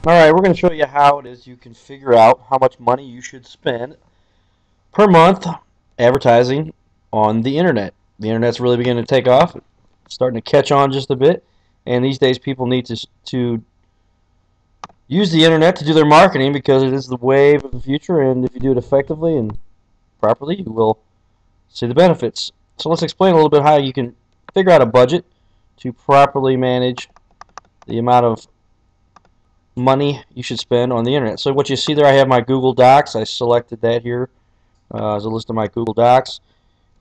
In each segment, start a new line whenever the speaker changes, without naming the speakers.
Alright, we're going to show you how it is you can figure out how much money you should spend per month advertising on the internet. The internet's really beginning to take off. It's starting to catch on just a bit. And these days people need to use the internet to do their marketing because it is the wave of the future, and if you do it effectively and properly, you will see the benefits. So let's explain a little bit how you can figure out a budget to properly manage the amount of money you should spend on the internet. So what you see there, I have my Google Docs. I selected that here as a list of my Google Docs.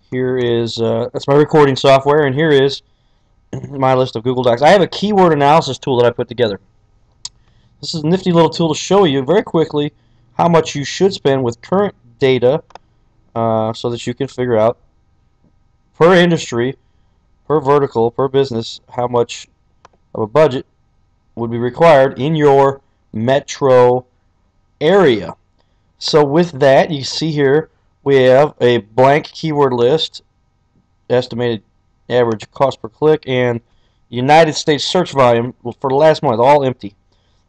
Here is that's my recording software, and here is my list of Google Docs. I have a keyword analysis tool that I put together. This is a nifty little tool to show you very quickly how much you should spend with current data, so that you can figure out per industry, per vertical, per business, how much of a budget would be required in your metro area. So with that, you see here we have a blank keyword list, estimated average cost per click, and United States search volume for the last month, all empty.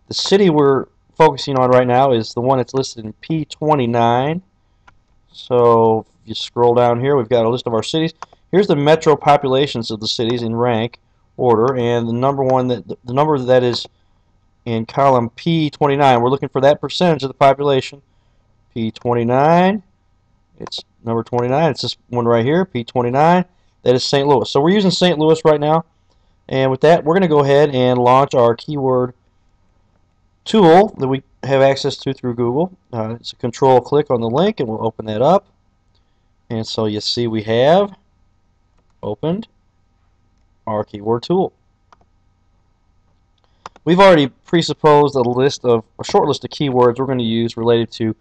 The city we're focusing on right now is the one that's listed in P29. So if you scroll down here, we've got a list of our cities. Here's the metro populations of the cities in rank order, and the number that is in column P29. We're looking for that percentage of the population. P29, it's number 29. It's this one right here, P29. That is St. Louis. So we're using St. Louis right now, and with that, we're going to go ahead and launch our keyword tool that we have access to through Google. It's a control click on the link, and we'll open that up. And so you see we have opened our keyword tool. We've already presupposed a short list of keywords we're going to use related to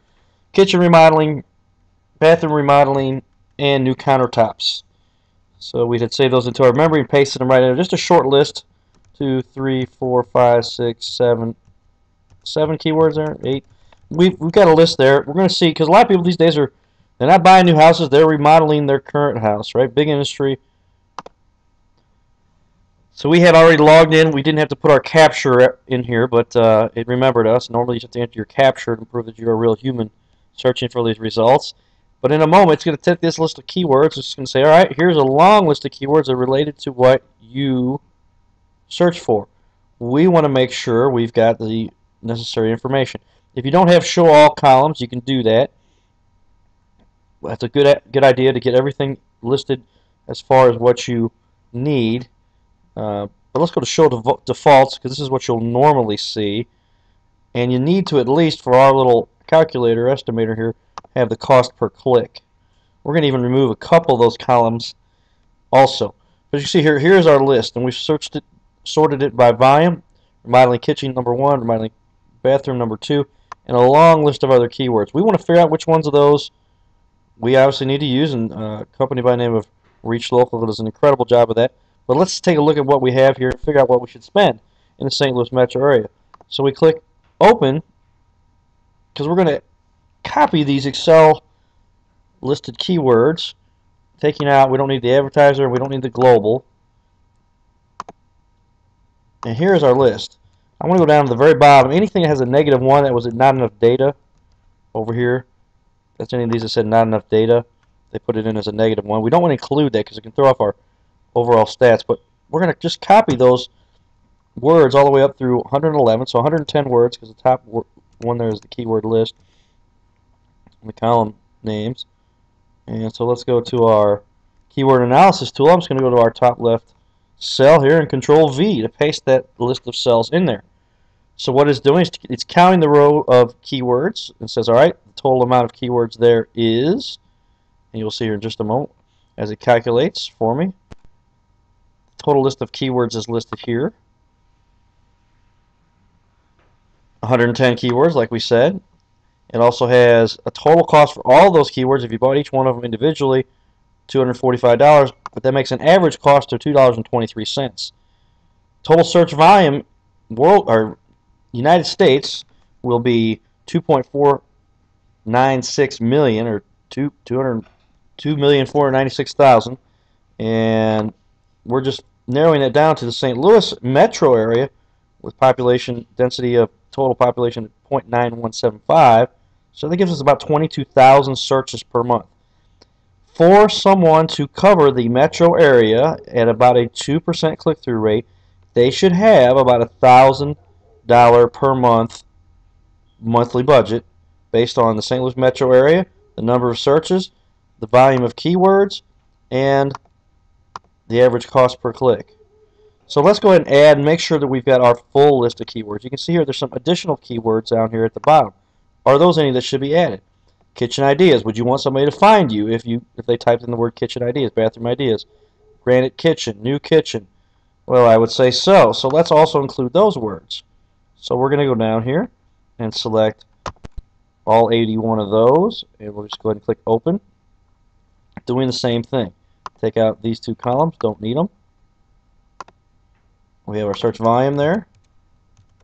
kitchen remodeling, bathroom remodeling, and new countertops. So we had saved those into our memory and pasted them right in there. Just a short list. 2, 3, 4, 5, 6, 7 keywords there. 8. We've got a list there. We're going to see, because a lot of people these days they're not buying new houses, they're remodeling their current house, right? Big industry. So we had already logged in. We didn't have to put our capture in here, but it remembered us. Normally you have to enter your capture to prove that you're a real human searching for these results. But in a moment, it's going to take this list of keywords. It's going to say, all right, here's a long list of keywords that are related to what you search for. We want to make sure we've got the necessary information. If you don't have show all columns, you can do that. That's a good idea to get everything listed as far as what you need. But let's go to show defaults, because this is what you'll normally see. And you need to, at least for our little calculator estimator here, have the cost per click. We're going to even remove a couple of those columns also. But you see here, here's our list, and we've sorted it by volume. Remodeling kitchen number 1, remodeling bathroom number 2, and a long list of other keywords. We want to figure out which ones of those we obviously need to use, and a company by the name of Reach Local does an incredible job of that. But let's take a look at what we have here and figure out what we should spend in the St. Louis metro area. So we click open, because we're going to copy these Excel listed keywords, taking out, we don't need the advertiser, we don't need the global. And here's our list. I want to go down to the very bottom. Anything that has a -1, that was not enough data over here. That's any of these that said not enough data. They put it in as a -1. We don't want to include that because it can throw off our overall stats. But we're going to just copy those words all the way up through 111. So 110 words, because the top one there is the keyword list. The column names. And so let's go to our keyword analysis tool. I'm just going to go to our top left cell here and Control V to paste that list of cells in there. So what it's doing is it's counting the row of keywords and says, all right, the total amount of keywords there is, and you'll see here in just a moment as it calculates for me. The total list of keywords is listed here. 110 keywords, like we said. It also has a total cost for all those keywords. If you bought each one of them individually, $245, but that makes an average cost of $2.23. Total search volume United States will be 2.496 million, or 2,496,000, and we're just narrowing it down to the St. Louis metro area, with population density of total population at 0.9175. So that gives us about 22,000 searches per month. For someone to cover the metro area at about a 2% click-through rate, they should have about $1,000 per month monthly budget based on the St. Louis metro area, the number of searches, the volume of keywords, and the average cost per click. So let's go ahead and add and make sure that we've got our full list of keywords. You can see here there's some additional keywords down here at the bottom. Are those any that should be added? Kitchen ideas. Would you want somebody to find you if they typed in the word kitchen ideas, bathroom ideas? Granite kitchen, new kitchen. Well, I would say so. So let's also include those words. So we're going to go down here and select all 81 of those, and we'll just go ahead and click open. Doing the same thing. Take out these two columns, don't need them. We have our search volume there,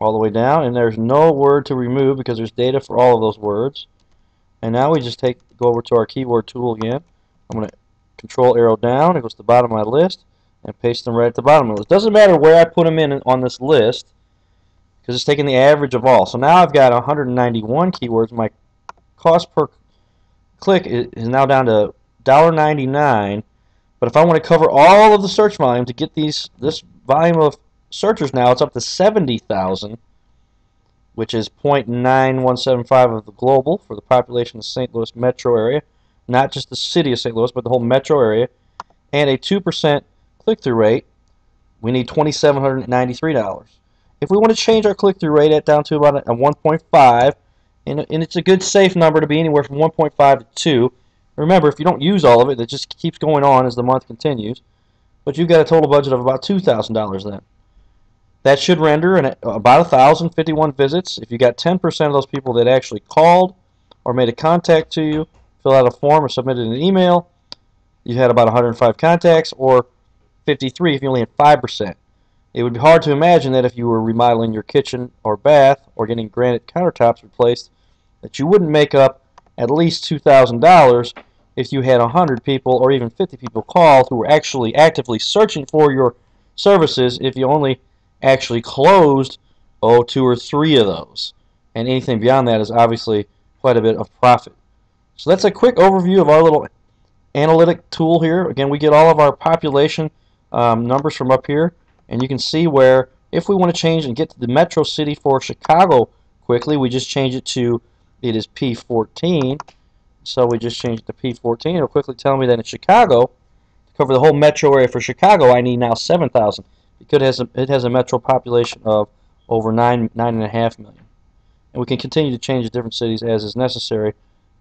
all the way down, and there's no word to remove because there's data for all of those words. And now we just go over to our keyword tool again. I'm going to control arrow down, it goes to the bottom of my list, and paste them right at the bottom of the list. Doesn't matter where I put them in on this list, because it's taking the average of all. So now I've got 191 keywords. My cost per click is now down to $1.99. But if I want to cover all of the search volume to get this volume of searchers now, it's up to 70,000, which is 0.9175 of the global for the population of the St. Louis metro area, not just the city of St. Louis, but the whole metro area, and a 2% click-through rate. We need $2,793. If we want to change our click-through rate down to about a 1.5, and it's a good safe number to be anywhere from 1.5 to 2. Remember, if you don't use all of it, it just keeps going on as the month continues. But you've got a total budget of about $2,000 then. That should render about 1,051 visits. If you got 10% of those people that actually called or made a contact to you, fill out a form or submitted an email, you had about 105 contacts, or 53 if you only had 5%. It would be hard to imagine that if you were remodeling your kitchen or bath or getting granite countertops replaced, that you wouldn't make up at least $2,000 if you had 100 people or even 50 people called who were actually actively searching for your services if you only actually closed 2 or 3 of those. And anything beyond that is obviously quite a bit of profit. So that's a quick overview of our little analytic tool here. Again, we get all of our population numbers from up here, and you can see where if we want to change and get to the metro city for Chicago quickly, we just change it to, it is P14. So we just changed it to P14. It'll quickly tell me that in Chicago, to cover the whole metro area for Chicago, I need now 7,000. Because it has a metro population of over 9.5 million. And we can continue to change the different cities as is necessary,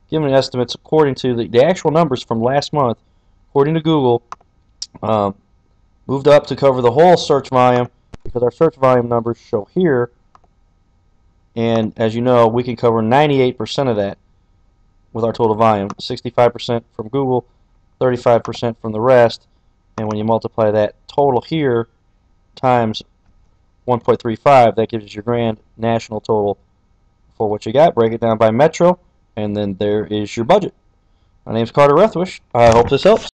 giving estimates according to the actual numbers from last month, according to Google, moved up to cover the whole search volume because our search volume numbers show here. And as you know, we can cover 98% of that with our total volume. 65% from Google, 35% from the rest. And when you multiply that total here times 1.35, that gives you your grand national total for what you got. Break it down by metro, and then there is your budget. My name is Carter Rethwish. I hope this helps.